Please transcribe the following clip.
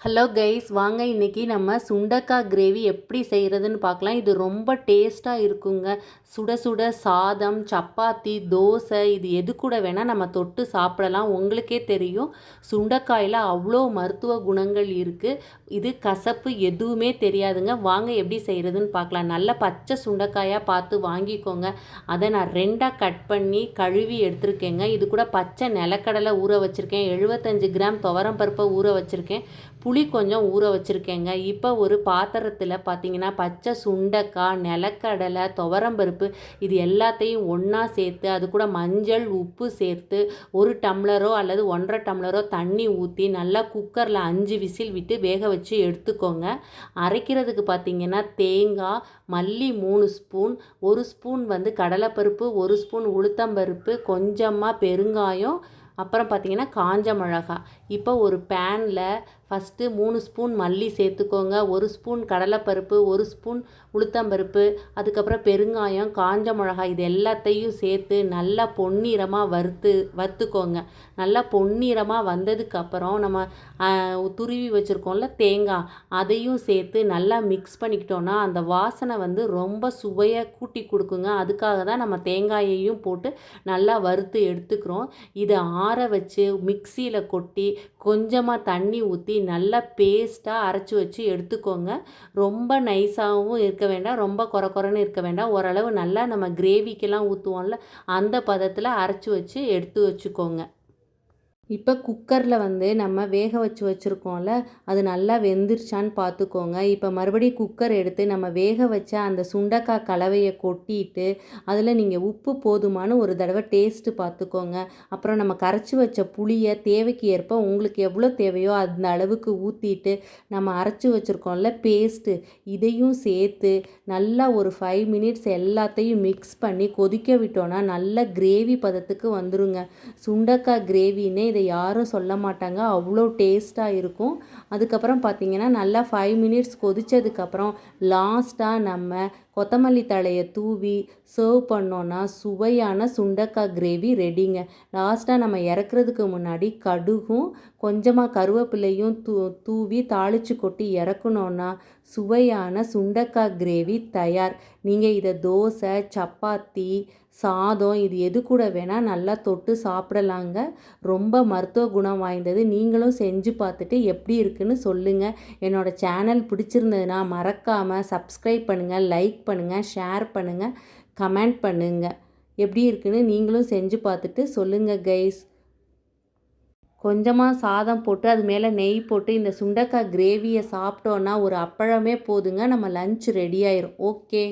Hello guys, வாங்க இன்னைக்கு நம்ம சுண்டக்காய் கிரேவி எப்படி செய்கிறதுன்னு பார்க்கலாம். இது ரொம்ப டேஸ்ட்டாக இருக்குங்க. சுட சுட சாதம், சப்பாத்தி, தோசை இது எது கூட வேணால் நம்ம தொட்டு சாப்பிடலாம். உங்களுக்கே தெரியும் சுண்டைக்காயில் அவ்வளோ மருத்துவ குணங்கள் இருக்குது. இது கசப்பு எதுவுமே தெரியாதுங்க. வாங்க எப்படி செய்கிறதுன்னு பார்க்கலாம். நல்ல பச்சை சுண்டைக்காயாக பார்த்து வாங்கிக்கோங்க. அதை நான் ரெண்டாக கட் பண்ணி கழுவி எடுத்துருக்கேங்க. இது கூட பச்சை நிலக்கடலை ஊற வச்சுருக்கேன். 75 கிராம் துவரம் பருப்பை ஊற வச்சுருக்கேன். புளி கொஞ்சம் ஊற வச்சுருக்கேங்க. இப்போ ஒரு பாத்திரத்தில் பார்த்தீங்கன்னா பச்சை சுண்டைக்காய், நிலக்கடலை, துவரம்பருப்பு இது எல்லாத்தையும் ஒன்றா சேர்த்து அது கூட மஞ்சள், உப்பு சேர்த்து 1 டம்ளரோ அல்லது 1.5 டம்ளரோ தண்ணி ஊற்றி நல்லா குக்கரில் 5 விசில் விட்டு வேக வச்சு எடுத்துக்கோங்க. அரைக்கிறதுக்கு பார்த்தீங்கன்னா தேங்காய், மல்லி 3 ஸ்பூன், 1 ஸ்பூன் கடலைப்பருப்பு, 1 ஸ்பூன் உளுத்தம்பருப்பு, கொஞ்சமாக பெருங்காயம், அப்புறம் பார்த்திங்கன்னா காஞ்ச மிளகாய். இப்போ ஒரு பேனில் ஃபஸ்ட்டு 3 ஸ்பூன் மல்லி சேர்த்துக்கோங்க. 1 ஸ்பூன் கடலைப்பருப்பு, 1 ஸ்பூன் உளுத்தம்பருப்பு, அதுக்கப்புறம் பெருங்காயம், காஞ்ச மிளகாய் இது எல்லாத்தையும் சேர்த்து நல்லா பொன்னிறமாக வறுத்துக்கோங்க. நல்லா பொன்னிறமாக வந்ததுக்கப்புறம் நம்ம துருவி வச்சுருக்கோம்ல தேங்காய், அதையும் சேர்த்து நல்லா மிக்ஸ் பண்ணிக்கிட்டோன்னா அந்த வாசனை ரொம்ப சுவையை கூட்டி கொடுக்குங்க. அதுக்காக தான் நம்ம தேங்காயையும் போட்டு நல்லா வறுத்து எடுத்துக்கிறோம். இதை ஆற வச்சு மிக்சியில் கொட்டி கொஞ்சமாக தண்ணி ஊற்றி நல்லா பேஸ்ட்டாக அரைச்சி வச்சு எடுத்துக்கோங்க. ரொம்ப நைஸாகவும் இருக்க வேண்டாம், ரொம்ப கொரன்னு இருக்க வேண்டாம். ஓரளவு நல்லா நம்ம கிரேவிக்கெல்லாம் ஊற்றுவோம்ல அந்த பதத்தில் அரைச்சி வச்சு எடுத்து வச்சுக்கோங்க. இப்போ குக்கரில் நம்ம வேக வச்சு வச்சுருக்கோம்ல அது நல்லா வெந்துருச்சான்னு பார்த்துக்கோங்க. இப்போ மறுபடியும் குக்கர் எடுத்து நம்ம வேக வச்ச அந்த சுண்டைக்காய் கலவையை கொட்டிட்டு அதில் நீங்கள் உப்பு போதுமானு ஒரு தடவை டேஸ்ட்டு பார்த்துக்கோங்க. அப்புறம் நம்ம கரைச்சி வச்ச புளியை தேவைக்கு ஏற்ப உங்களுக்கு எவ்வளோ தேவையோ அந்த அளவுக்கு ஊற்றிட்டு நம்ம அரைச்சி வச்சுருக்கோம்ல பேஸ்ட்டு இதையும் சேர்த்து நல்லா ஒரு 5 மினிட்ஸ் எல்லாத்தையும் மிக்ஸ் பண்ணி கொதிக்க விட்டோன்னா நல்ல கிரேவி பதத்துக்கு வந்துருங்க. சுண்டைக்காய் கிரேவின்னே இதை யாரும் சொல்ல மாட்டாங்க, அவ்வளோ டேஸ்ட்டாக இருக்கும். அதுக்கப்புறம் பார்த்திங்கன்னா நல்லா 5 மினிட்ஸ் கொதித்ததுக்கப்புறம் லாஸ்ட்டாக நம்ம கொத்தமல்லி தழையை தூவி சர்வ் பண்ணோன்னா சுவையான சுண்டைக்காய் கிரேவி ரெடிங்க. லாஸ்ட்டாக நம்ம இறக்குறதுக்கு முன்னாடி கடுகும் கொஞ்சமாக கருவேப்பிலையும் தூவி தாளித்து கொட்டி இறக்குனோன்னா சுவையான சுண்டைக்காய் கிரேவி தயார். நீங்கள் இதை தோசை, சப்பாத்தி, சாதம் இது எது கூட வேணால் நல்லா தொட்டு சாப்பிடலாங்க. ரொம்ப மருத்துவ குணம் வாய்ந்தது. நீங்களும் செஞ்சு பார்த்துட்டு எப்படி இருக்குன்னு சொல்லுங்கள். என்னோடய சேனல் பிடிச்சிருந்ததுன்னா மறக்காமல் சப்ஸ்கிரைப் பண்ணுங்கள், லைக் பண்ணுங்கள், ஷேர் பண்ணுங்கள், கமெண்ட் பண்ணுங்கள். எப்படி இருக்குன்னு நீங்களும் செஞ்சு பார்த்துட்டு சொல்லுங்கள் கைஸ். கொஞ்சமாக சாதம் போட்டு அது மேலே நெய் போட்டு இந்த சுண்டைக்காய் கிரேவியை சாப்பிட்டோன்னா ஒரு அப்பளமே போதுங்க, நம்ம லஞ்ச் ரெடி ஆயிரும். ஓகே.